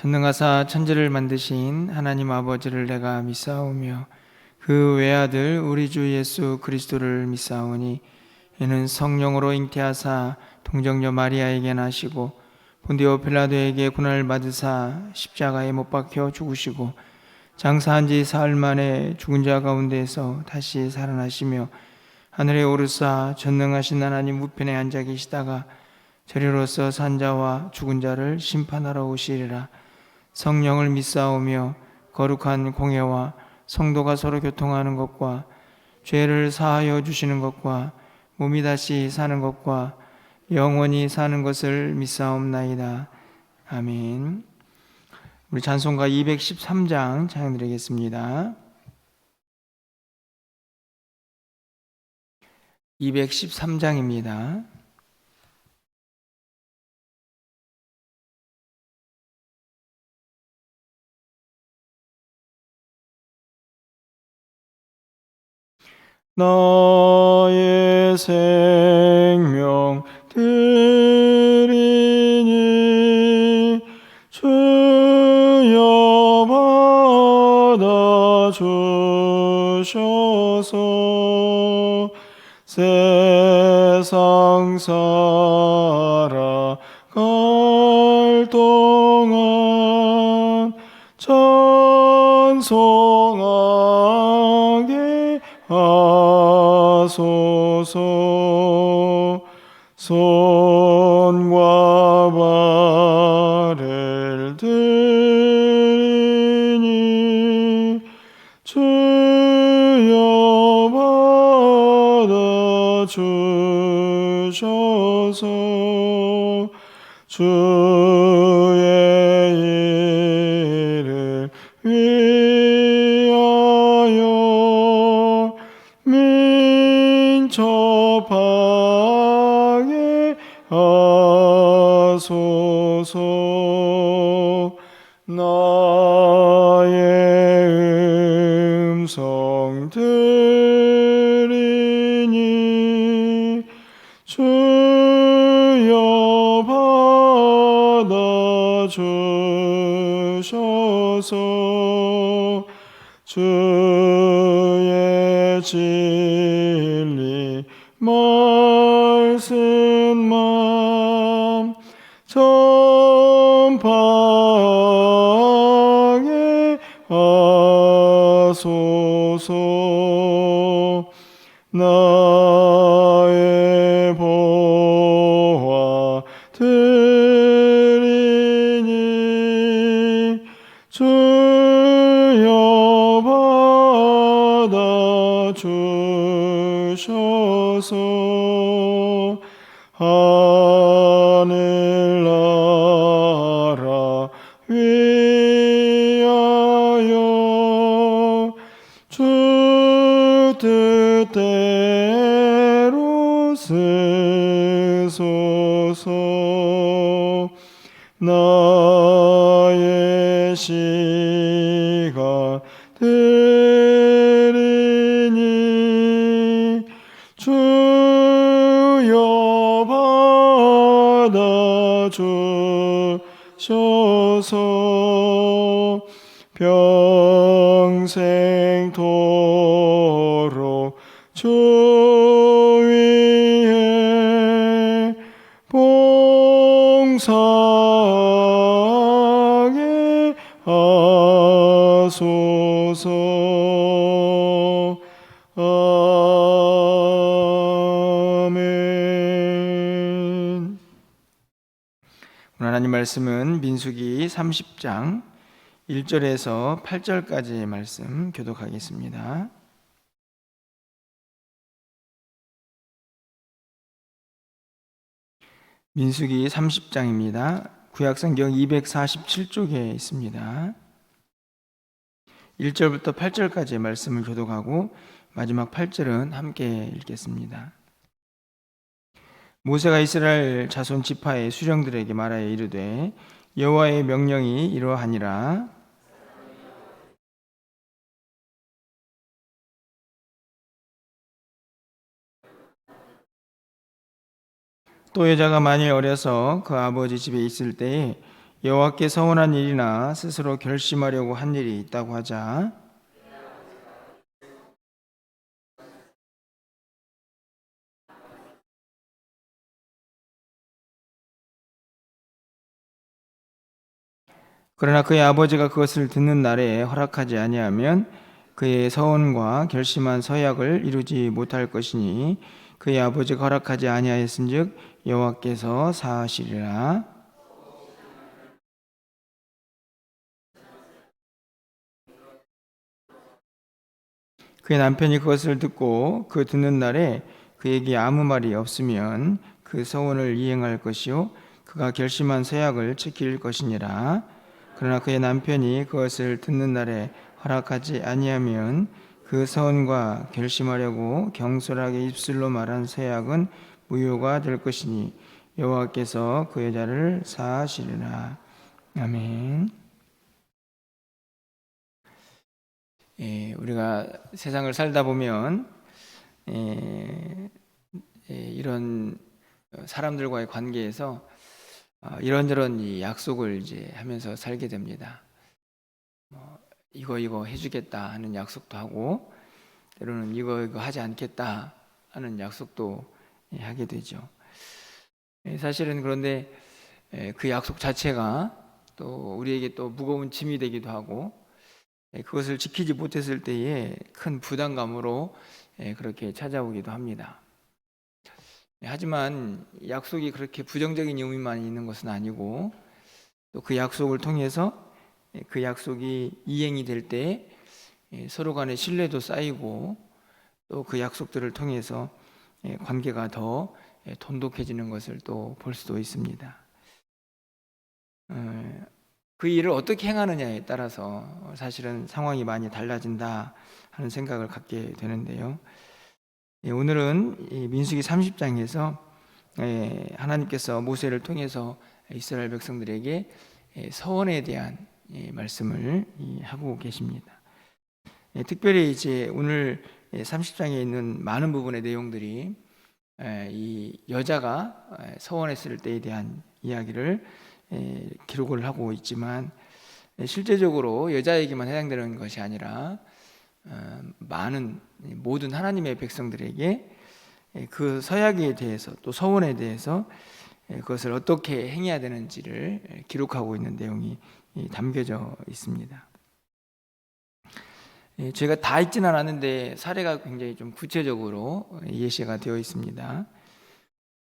전능하사 천지를 만드신 하나님 아버지를 내가 믿사오며 그 외아들 우리 주 예수 그리스도를 믿사오니 이는 성령으로 잉태하사 동정녀 마리아에게 나시고 본디오 빌라도에게 고난을 받으사 십자가에 못 박혀 죽으시고 장사한 지 사흘 만에 죽은 자 가운데에서 다시 살아나시며 하늘에 오르사 전능하신 하나님 우편에 앉아 계시다가 저리로서 산 자와 죽은 자를 심판하러 오시리라. 성령을 믿사오며 거룩한 공예와 성도가 서로 교통하는 것과 죄를 사하여 주시는 것과 몸이 다시 사는 것과 영원히 사는 것을 믿사옵나이다. 아멘. 우리 찬송가 213장 찬양드리겠습니다. 213장입니다. 나의 생명 드리니 주여 받아 주셔서 세상 살아갈 동안 찬송하게 하소서. 손과 발을 드리니 주여 받아 주셔서 주의 일을 위하여 민첩하게 하소서. 나의 음성 들으니 주여 받아 주셔서 주의 진리 말씀만 전파하게 하소서. 나의 보화 드리니 주여 받아 주셔서 하늘나라 위하여 주 뜻대로 쓰소서. 나의 시간 드리니 주여 받아 주셔서 평생토록 주 위에 봉사하게 하소서. 아멘. 오늘 하나님 말씀은 민수기 30장 1절에서 8절까지의 말씀 교독하겠습니다. 민수기 30장입니다. 구약성경 247쪽에 있습니다. 1절부터 8절까지의 말씀을 교독하고 마지막 8절은 함께 읽겠습니다. 모세가 이스라엘 자손 지파의 수령들에게 말하여 이르되 여호와의 명령이 이러하니라. 또 여자가 만일 어려서 그 아버지 집에 있을 때에 여호와께 서원한 일이나 스스로 결심하려고 한 일이 있다고 하자. 그러나 그의 아버지가 그것을 듣는 날에 허락하지 아니하면 그의 서원과 결심한 서약을 이루지 못할 것이니 그의 아버지가 허락하지 아니하였은즉 여호와께서 사하시리라. 그의 남편이 그것을 듣고 그 듣는 날에 그에게 아무 말이 없으면 그 서원을 이행할 것이요 그가 결심한 서약을 지킬 것이니라. 그러나 그의 남편이 그것을 듣는 날에 허락하지 아니하면 그 서원과 결심하려고 경솔하게 입술로 말한 서약은 무효가 될 것이니 여호와께서 그 여자를 사하시리라. 아멘. 우리가 세상을 살다 보면 이런 사람들과의 관계에서 이런저런 이 약속을 이제 하면서 살게 됩니다. 이거 해주겠다 하는 약속도 하고, 때로는 이거 하지 않겠다 하는 약속도 하게 되죠. 사실은 그런데 그 약속 자체가 또 우리에게 또 무거운 짐이 되기도 하고, 그것을 지키지 못했을 때에 큰 부담감으로 그렇게 찾아오기도 합니다. 하지만 약속이 그렇게 부정적인 의미만 있는 것은 아니고, 또 그 약속을 통해서 그 약속이 이행이 될 때 서로 간의 신뢰도 쌓이고, 또 그 약속들을 통해서 관계가 더 돈독해지는 것을 또 볼 수도 있습니다. 그 일을 어떻게 행하느냐에 따라서 사실은 상황이 많이 달라진다 하는 생각을 갖게 되는데요. 오늘은 민수기 30장에서 하나님께서 모세를 통해서 이스라엘 백성들에게 서원에 대한 말씀을 하고 계십니다. 특별히 이제 오늘 30장에 있는 많은 부분의 내용들이 이 여자가 서원했을 때에 대한 이야기를 기록을 하고 있지만, 실제적으로 여자에게만 해당되는 것이 아니라 많은 모든 하나님의 백성들에게 그 서약에 대해서 또 서원에 대해서 그것을 어떻게 행해야 되는지를 기록하고 있는 내용이 담겨져 있습니다. 제가 다 읽진 않았는데 사례가 굉장히 좀 구체적으로 예시가 되어 있습니다.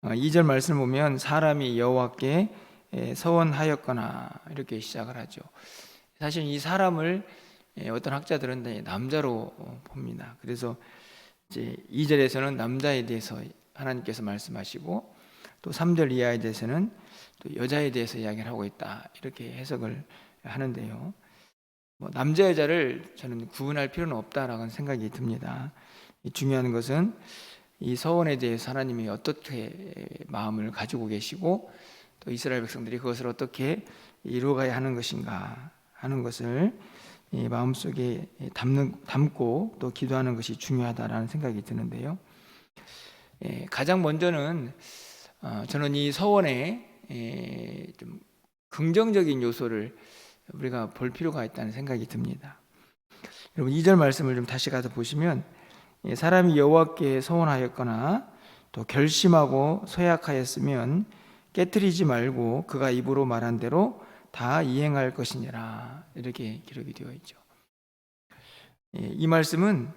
2절 말씀을 보면 사람이 여호와께 서원하였거나 이렇게 시작을 하죠. 사실 이 사람을 어떤 학자들은 남자로 봅니다. 그래서 이제 2절에서는 남자에 대해서 하나님께서 말씀하시고, 또 3절 이하에 대해서는 또 여자에 대해서 이야기를 하고 있다 이렇게 해석을 하는데요. 남자 여자를 저는 구분할 필요는 없다라는 생각이 듭니다. 중요한 것은 이 서원에 대해서 하나님이 어떻게 마음을 가지고 계시고, 또 이스라엘 백성들이 그것을 어떻게 이루어가야 하는 것인가 하는 것을 마음속에 담고 또 기도하는 것이 중요하다라는 생각이 드는데요. 가장 먼저는 저는 이 서원에 좀 긍정적인 요소를 우리가 볼 필요가 있다는 생각이 듭니다. 여러분 2절 말씀을 좀 다시 가서 보시면, 사람이 여호와께 서원하였거나 또 결심하고 서약하였으면 깨뜨리지 말고 그가 입으로 말한 대로 다 이행할 것이니라 이렇게 기록이 되어 있죠. 이 말씀은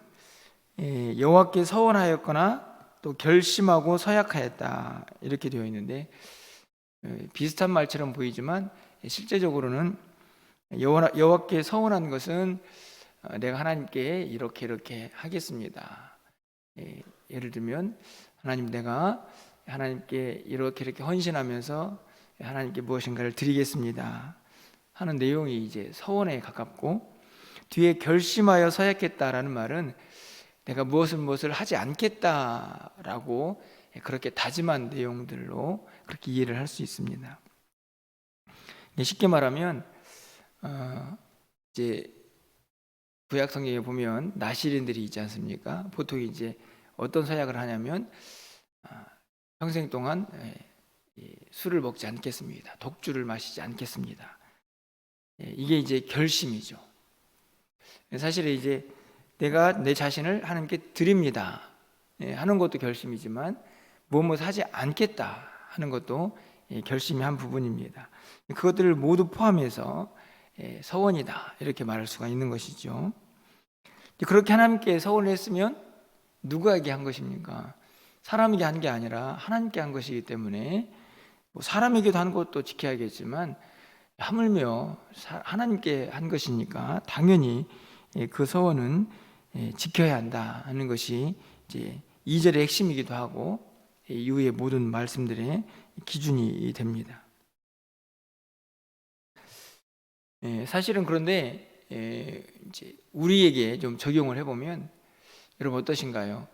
여호와께 서원하였거나 또 결심하고 서약하였다 이렇게 되어 있는데, 비슷한 말처럼 보이지만 실제적으로는 여호와께 서원한 것은 내가 하나님께 이렇게 하겠습니다. 예를 들면 하나님, 내가 하나님께 이렇게 헌신하면서 하나님께 무엇인가를 드리겠습니다 하는 내용이 이제 서원에 가깝고, 뒤에 결심하여 서약했다라는 말은 내가 무엇을 하지 않겠다라고 그렇게 다짐한 내용들로 그렇게 이해를 할 수 있습니다. 쉽게 말하면 이제 구약 성경에 보면 나실인들이 있지 않습니까? 보통 이제 어떤 서약을 하냐면 평생 동안 술을 먹지 않겠습니다. 독주를 마시지 않겠습니다. 이게 이제 결심이죠. 사실은 이제 내가 내 자신을 하나님께 드립니다 하는 것도 결심이지만 무엇 하지 않겠다 하는 것도 결심의 한 부분입니다. 그것들을 모두 포함해서 서원이다 이렇게 말할 수가 있는 것이죠. 그렇게 하나님께 서원을 했으면 누구에게 한 것입니까? 사람에게 한 게 아니라 하나님께 한 것이기 때문에 사람에게도 한 것도 지켜야겠지만 하물며 하나님께 한 것이니까 당연히 그 서원은 지켜야 한다 하는 것이 이제 2절의 핵심이기도 하고 이후의 모든 말씀들의 기준이 됩니다. 사실은 그런데 이제 우리에게 좀 적용을 해보면 여러분 어떠신가요?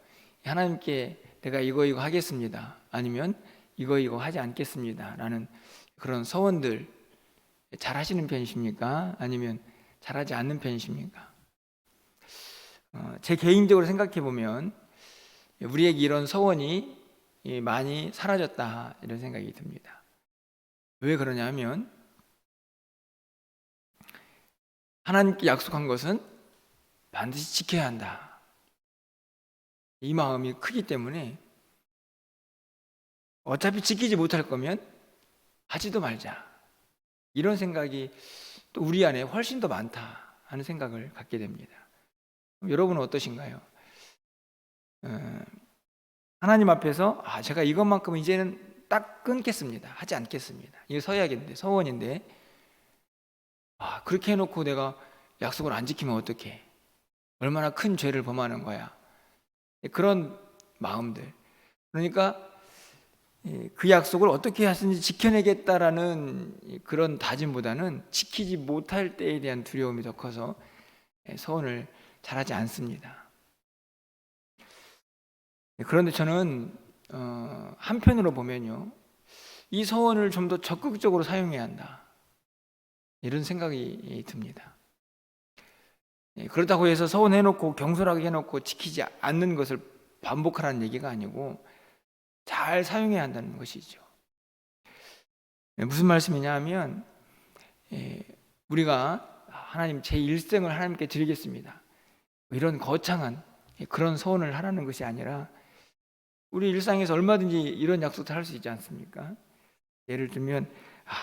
하나님께 내가 이거 하겠습니다 아니면 이거 하지 않겠습니다 라는 그런 서원들 잘 하시는 편이십니까? 아니면 잘하지 않는 편이십니까? 제 개인적으로 생각해 보면 우리에게 이런 서원이 많이 사라졌다 이런 생각이 듭니다. 왜 그러냐면 하나님께 약속한 것은 반드시 지켜야 한다 이 마음이 크기 때문에 어차피 지키지 못할 거면 하지도 말자 이런 생각이 또 우리 안에 훨씬 더 많다 하는 생각을 갖게 됩니다. 여러분은 어떠신가요? 하나님 앞에서 제가 이것만큼은 이제는 딱 끊겠습니다 하지 않겠습니다 이거 서야겠는데 서원인데 그렇게 해놓고 내가 약속을 안 지키면 어떡해 얼마나 큰 죄를 범하는 거야 그런 마음들 그러니까 그 약속을 어떻게 하든지 지켜내겠다라는 그런 다짐보다는 지키지 못할 때에 대한 두려움이 더 커서 서원을 잘하지 않습니다. 그런데 저는 한편으로 보면요 이 서원을 좀 더 적극적으로 사용해야 한다 이런 생각이 듭니다. 그렇다고 해서 서원해놓고 경솔하게 해놓고 지키지 않는 것을 반복하라는 얘기가 아니고 잘 사용해야 한다는 것이죠. 무슨 말씀이냐 하면 우리가 하나님 제 일생을 하나님께 드리겠습니다 이런 거창한 그런 서원을 하라는 것이 아니라 우리 일상에서 얼마든지 이런 약속도 할 수 있지 않습니까? 예를 들면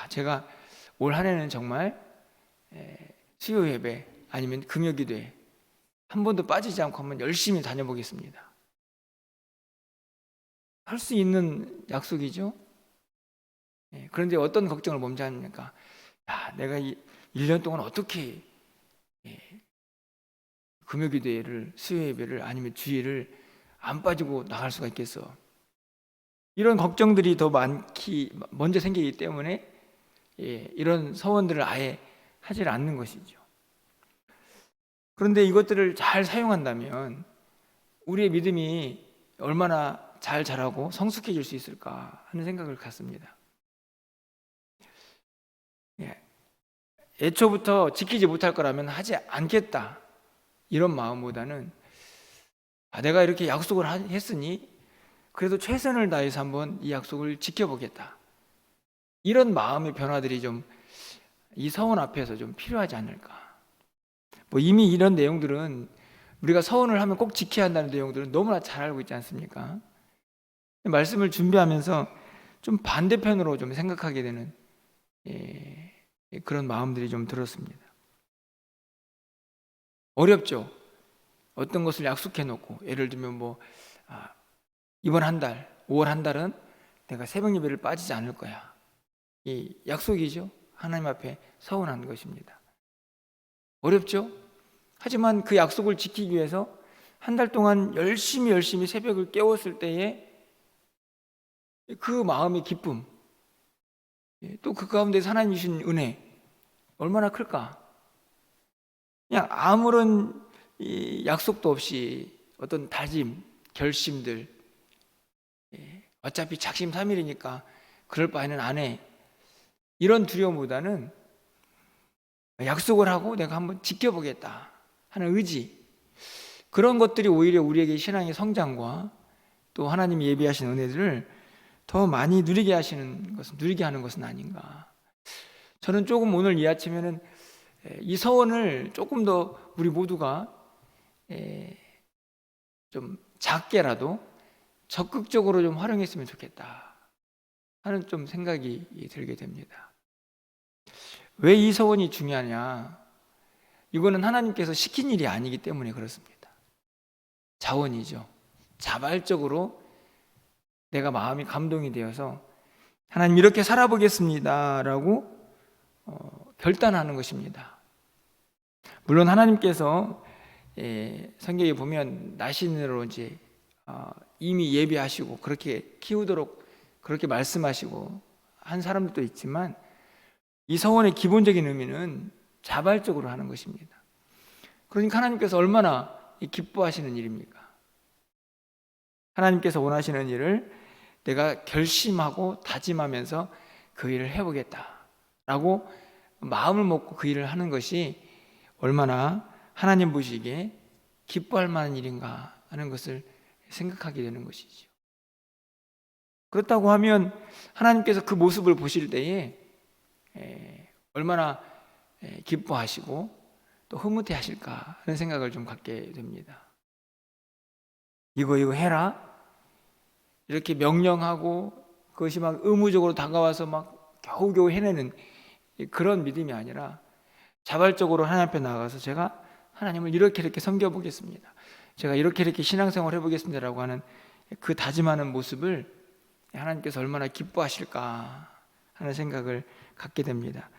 제가 올 한 해는 정말 수요 예배 아니면 금요 기도회 한 번도 빠지지 않고 한번 열심히 다녀보겠습니다. 할 수 있는 약속이죠. 그런데 어떤 걱정을 먼저 합니까? 내가 1년 동안 어떻게 금요 기도회를 수요 예배를 아니면 주일을 안 빠지고 나갈 수가 있겠어. 이런 걱정들이 더 먼저 생기기 때문에 이런 서원들을 아예 하질 않는 것이죠. 그런데 이것들을 잘 사용한다면 우리의 믿음이 얼마나 잘 자라고 성숙해질 수 있을까 하는 생각을 갖습니다. 애초부터 지키지 못할 거라면 하지 않겠다 이런 마음보다는 내가 이렇게 약속을 했으니 그래도 최선을 다해서 한번 이 약속을 지켜보겠다 이런 마음의 변화들이 좀 이 서원 앞에서 좀 필요하지 않을까. 이미 이런 내용들은 우리가 서원을 하면 꼭 지켜야 한다는 내용들은 너무나 잘 알고 있지 않습니까? 말씀을 준비하면서 좀 반대편으로 좀 생각하게 되는 그런 마음들이 좀 들었습니다. 어렵죠. 어떤 것을 약속해 놓고 예를 들면 이번 한 달, 5월 한 달은 내가 새벽 예배를 빠지지 않을 거야. 이 약속이죠. 하나님 앞에 서원한 것입니다. 어렵죠. 하지만 그 약속을 지키기 위해서 한 달 동안 열심히 새벽을 깨웠을 때에 그 마음의 기쁨, 또 그 가운데서 하나님 주신 은혜 얼마나 클까. 그냥 아무런 약속도 없이 어떤 다짐, 결심들 어차피 작심삼일이니까 그럴 바에는 안 해 이런 두려움보다는 약속을 하고 내가 한번 지켜보겠다 하는 의지 그런 것들이 오히려 우리에게 신앙의 성장과 또 하나님이 예비하신 은혜들을 더 많이 누리게 하는 것은 아닌가. 저는 조금 오늘 이 아침에는 이 서원을 조금 더 우리 모두가 좀 작게라도 적극적으로 좀 활용했으면 좋겠다 하는 좀 생각이 들게 됩니다. 왜 이 서원이 중요하냐? 이거는 하나님께서 시킨 일이 아니기 때문에 그렇습니다. 자원이죠. 자발적으로 내가 마음이 감동이 되어서 하나님 이렇게 살아보겠습니다라고 결단하는 것입니다. 물론 하나님께서 성경에 보면 나신으로 이제 이미 예비하시고 그렇게 키우도록 그렇게 말씀하시고 한 사람들도 있지만 이 서원의 기본적인 의미는 자발적으로 하는 것입니다. 그러니까 하나님께서 얼마나 기뻐하시는 일입니까? 하나님께서 원하시는 일을 내가 결심하고 다짐하면서 그 일을 해보겠다라고 마음을 먹고 그 일을 하는 것이 얼마나 하나님 보시기에 기뻐할 만한 일인가 하는 것을 생각하게 되는 것이죠. 그렇다고 하면 하나님께서 그 모습을 보실 때에 얼마나 기뻐하시고 또 흐뭇해 하실까 하는 생각을 좀 갖게 됩니다. 이거 해라 이렇게 명령하고 그것이 막 의무적으로 다가와서 막 겨우겨우 해내는 그런 믿음이 아니라 자발적으로 하나님 앞에 나가서 제가 하나님을 이렇게 섬겨보겠습니다. 제가 이렇게 신앙생활 해보겠습니다라고 하는 그 다짐하는 모습을 하나님께서 얼마나 기뻐하실까 하는 생각을 갖게 됩니다.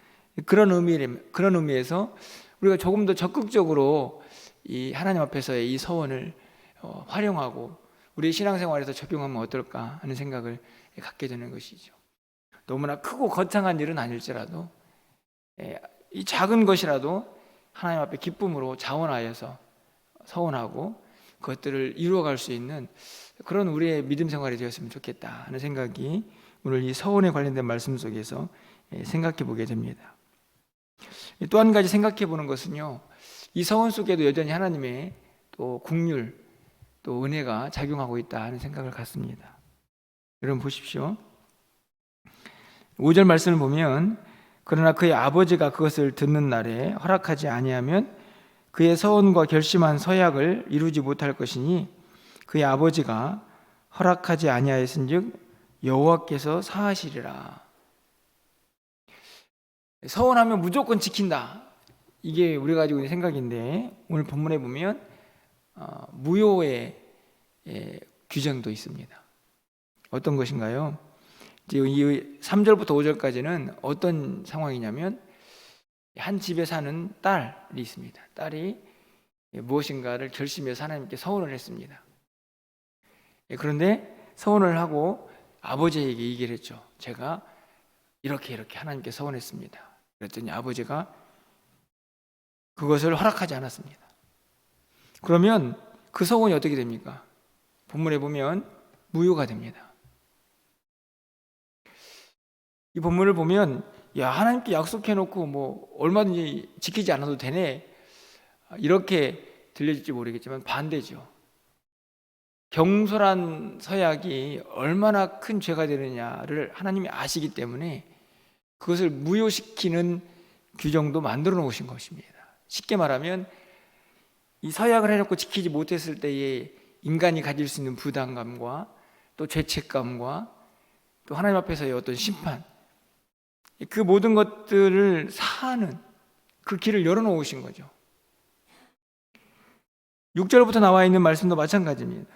그런 의미에서 우리가 조금 더 적극적으로 이 하나님 앞에서의 이 서원을 활용하고 우리 신앙생활에서 적용하면 어떨까 하는 생각을 갖게 되는 것이죠. 너무나 크고 거창한 일은 아닐지라도 이 작은 것이라도 하나님 앞에 기쁨으로 자원하여서 서원하고 그것들을 이루어갈 수 있는 그런 우리의 믿음 생활이 되었으면 좋겠다 하는 생각이 오늘 이 서원에 관련된 말씀 속에서 생각해 보게 됩니다. 또 한 가지 생각해 보는 것은요, 이 서원 속에도 여전히 하나님의 또 긍휼 또 은혜가 작용하고 있다 하는 생각을 갖습니다. 여러분 보십시오. 5절 말씀을 보면 그러나 그의 아버지가 그것을 듣는 날에 허락하지 아니하면 그의 서원과 결심한 서약을 이루지 못할 것이니 그의 아버지가 허락하지 아니하였은즉 여호와께서 사하시리라. 서원하면 무조건 지킨다. 이게 우리가 가지고 있는 생각인데 오늘 본문에 보면 무효의 규정도 있습니다. 어떤 것인가요? 이 3절부터 5절까지는 어떤 상황이냐면 한 집에 사는 딸이 있습니다. 딸이 무엇인가를 결심해서 하나님께 서원을 했습니다. 그런데 서원을 하고 아버지에게 얘기를 했죠. 제가 이렇게 하나님께 서원했습니다. 그랬더니 아버지가 그것을 허락하지 않았습니다. 그러면 그 서원이 어떻게 됩니까? 본문에 보면 무효가 됩니다. 이 본문을 보면 야 하나님께 약속해놓고 뭐 얼마든지 지키지 않아도 되네 이렇게 들려질지 모르겠지만 반대죠. 경솔한 서약이 얼마나 큰 죄가 되느냐를 하나님이 아시기 때문에 그것을 무효시키는 규정도 만들어 놓으신 것입니다. 쉽게 말하면 이 서약을 해놓고 지키지 못했을 때에 인간이 가질 수 있는 부담감과 또 죄책감과 또 하나님 앞에서의 어떤 심판, 그 모든 것들을 사하는 그 길을 열어놓으신 거죠. 6절부터 나와 있는 말씀도 마찬가지입니다.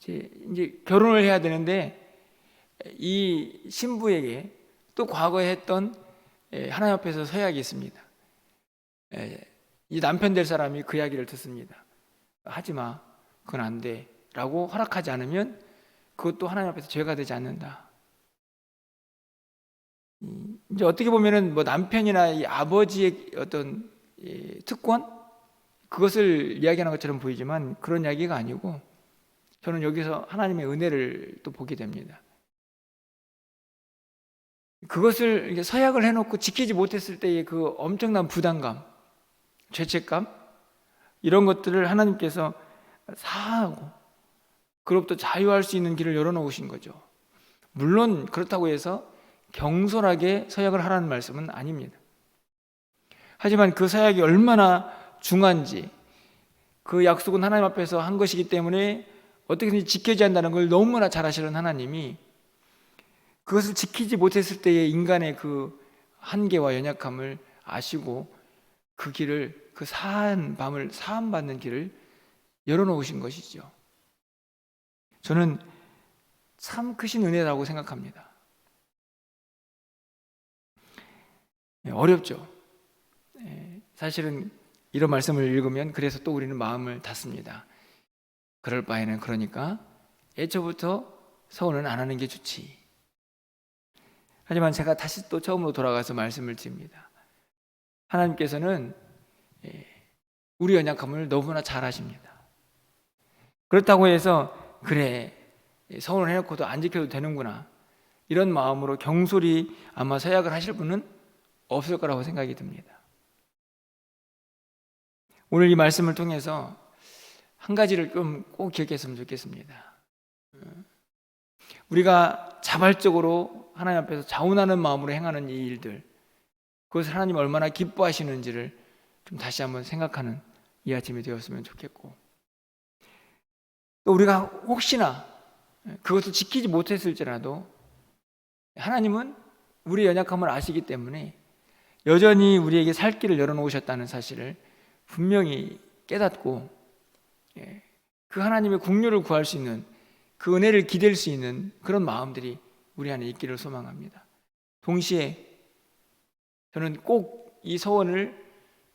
이제 결혼을 해야 되는데 이 신부에게 또 과거에 했던 하나님 앞에서 서약이 있습니다. 이 남편 될 사람이 그 이야기를 듣습니다. 하지마, 그건 안 돼 라고 허락하지 않으면 그것도 하나님 앞에서 죄가 되지 않는다. 이제 어떻게 보면은 뭐 남편이나 이 아버지의 어떤 특권 그것을 이야기하는 것처럼 보이지만 그런 이야기가 아니고 저는 여기서 하나님의 은혜를 또 보게 됩니다. 그것을 이제 서약을 해놓고 지키지 못했을 때의 그 엄청난 부담감, 죄책감 이런 것들을 하나님께서 사하고 그로부터 자유할 수 있는 길을 열어놓으신 거죠. 물론 그렇다고 해서 경솔하게 서약을 하라는 말씀은 아닙니다. 하지만 그 서약이 얼마나 중요한지, 그 약속은 하나님 앞에서 한 것이기 때문에 어떻게든지 지켜져야 한다는 걸 너무나 잘 아시는 하나님이 그것을 지키지 못했을 때의 인간의 그 한계와 연약함을 아시고 그 길을, 그 사한 밤을 사함받는 길을 열어놓으신 것이죠. 저는 참 크신 은혜라고 생각합니다. 어렵죠. 사실은 이런 말씀을 읽으면 그래서 또 우리는 마음을 닫습니다. 그럴 바에는 그러니까 애초부터 서원은 안 하는 게 좋지. 하지만 제가 다시 또 처음으로 돌아가서 말씀을 드립니다. 하나님께서는 우리 연약함을 너무나 잘 아십니다. 그렇다고 해서 그래, 서원을 해놓고도 안 지켜도 되는구나, 이런 마음으로 경솔히 아마 서약을 하실 분은 없을 거라고 생각이 듭니다. 오늘 이 말씀을 통해서 한 가지를 좀 꼭 기억했으면 좋겠습니다. 우리가 자발적으로 하나님 앞에서 자원하는 마음으로 행하는 이 일들, 그것을 하나님 얼마나 기뻐하시는지를 좀 다시 한번 생각하는 이 아침이 되었으면 좋겠고, 또 우리가 혹시나 그것을 지키지 못했을지라도 하나님은 우리의 연약함을 아시기 때문에 여전히 우리에게 살 길을 열어놓으셨다는 사실을 분명히 깨닫고 그 하나님의 긍휼을 구할 수 있는, 그 은혜를 기댈 수 있는 그런 마음들이 우리 안에 있기를 소망합니다. 동시에 저는 꼭 이 서원을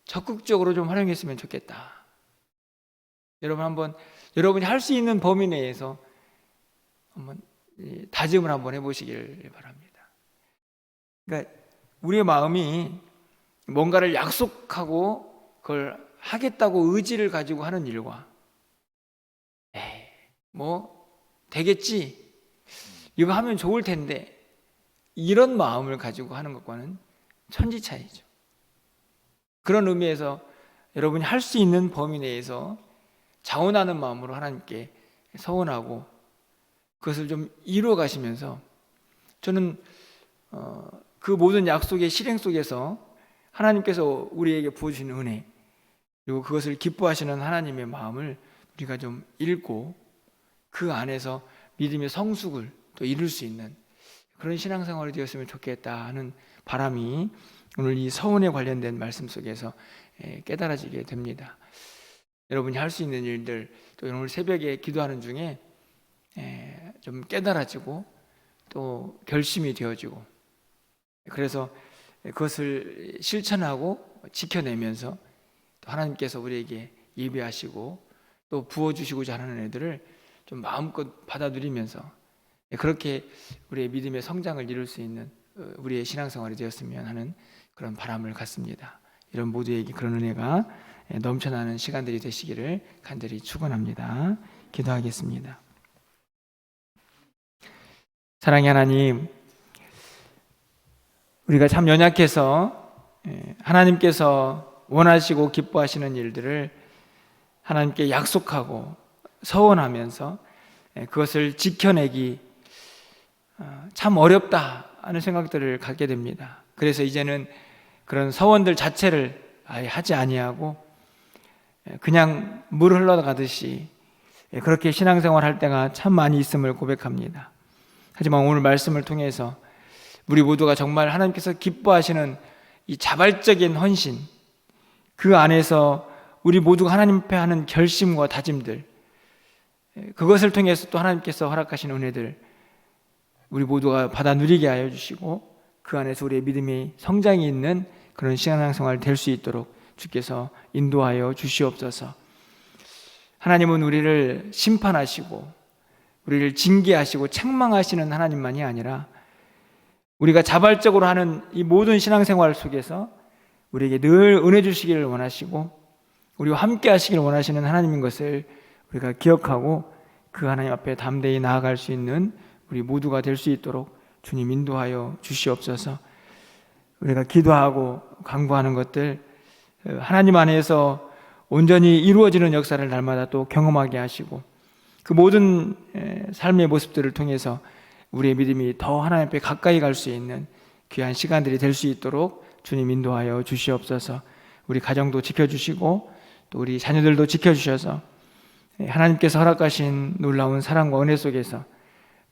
적극적으로 좀 활용했으면 좋겠다. 여러분이 할 수 있는 범위 내에서 한번 다짐을 한번 해보시길 바랍니다. 그러니까 우리의 마음이 뭔가를 약속하고 그걸 하겠다고 의지를 가지고 하는 일과 되겠지, 이거 하면 좋을 텐데, 이런 마음을 가지고 하는 것과는 천지 차이죠. 그런 의미에서 여러분이 할 수 있는 범위 내에서 자원하는 마음으로 하나님께 서원하고 그것을 좀 이루어 가시면서, 저는 그 모든 약속의 실행 속에서 하나님께서 우리에게 부어주신 은혜, 그리고 그것을 기뻐하시는 하나님의 마음을 우리가 좀 읽고 그 안에서 믿음의 성숙을 또 이룰 수 있는 그런 신앙생활이 되었으면 좋겠다 하는 바람이 오늘 이 서원에 관련된 말씀 속에서 깨달아지게 됩니다. 여러분이 할 수 있는 일들, 또 오늘 새벽에 기도하는 중에 좀 깨달아지고 또 결심이 되어지고, 그래서 그것을 실천하고 지켜내면서 또 하나님께서 우리에게 예비하시고 또 부어주시고자 하는 애들을 좀 마음껏 받아들이면서 그렇게 우리의 믿음의 성장을 이룰 수 있는 우리의 신앙생활이 되었으면 하는 그런 바람을 갖습니다. 이런 모두에게 그런 은혜가 넘쳐나는 시간들이 되시기를 간절히 축원합니다. 기도하겠습니다. 사랑의 하나님, 우리가 참 연약해서 하나님께서 원하시고 기뻐하시는 일들을 하나님께 약속하고 서원하면서 그것을 지켜내기 참 어렵다 하는 생각들을 갖게 됩니다. 그래서 이제는 그런 서원들 자체를 아예 하지 아니하고 그냥 물 흘러가듯이 그렇게 신앙생활 할 때가 참 많이 있음을 고백합니다. 하지만 오늘 말씀을 통해서 우리 모두가 정말 하나님께서 기뻐하시는 이 자발적인 헌신, 그 안에서 우리 모두가 하나님 앞에 하는 결심과 다짐들, 그것을 통해서 또 하나님께서 허락하신 은혜들 우리 모두가 받아 누리게 하여 주시고 그 안에서 우리의 믿음이 성장이 있는 그런 신앙생활 될 수 있도록 주께서 인도하여 주시옵소서. 하나님은 우리를 심판하시고 우리를 징계하시고 책망하시는 하나님만이 아니라 우리가 자발적으로 하는 이 모든 신앙생활 속에서 우리에게 늘 은혜 주시기를 원하시고 우리와 함께 하시기를 원하시는 하나님인 것을 우리가 기억하고 그 하나님 앞에 담대히 나아갈 수 있는 우리 모두가 될 수 있도록 주님 인도하여 주시옵소서. 우리가 기도하고 간구하는 것들 하나님 안에서 온전히 이루어지는 역사를 날마다 또 경험하게 하시고 그 모든 삶의 모습들을 통해서 우리의 믿음이 더 하나님 앞에 가까이 갈 수 있는 귀한 시간들이 될 수 있도록 주님 인도하여 주시옵소서. 우리 가정도 지켜주시고 또 우리 자녀들도 지켜주셔서 하나님께서 허락하신 놀라운 사랑과 은혜 속에서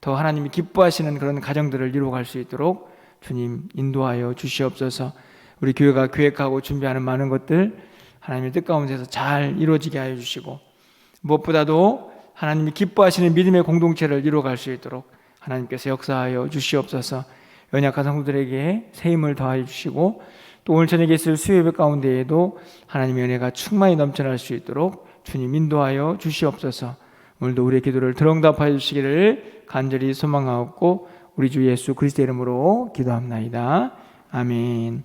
더 하나님이 기뻐하시는 그런 가정들을 이루어갈 수 있도록 주님 인도하여 주시옵소서. 우리 교회가 계획하고 준비하는 많은 것들 하나님의 뜻 가운데서 잘 이루어지게 하여 주시고, 무엇보다도 하나님이 기뻐하시는 믿음의 공동체를 이루어갈 수 있도록 하나님께서 역사하여 주시옵소서. 연약한 성도들에게 새 힘을 더하여 주시고, 또 오늘 저녁에 있을 수요예배 가운데에도 하나님의 은혜가 충만히 넘쳐날 수 있도록 주님 인도하여 주시옵소서. 오늘도 우리의 기도를 들응답하여 주시기를 간절히 소망하옵고 우리 주 예수 그리스도의 이름으로 기도합나이다. 아멘.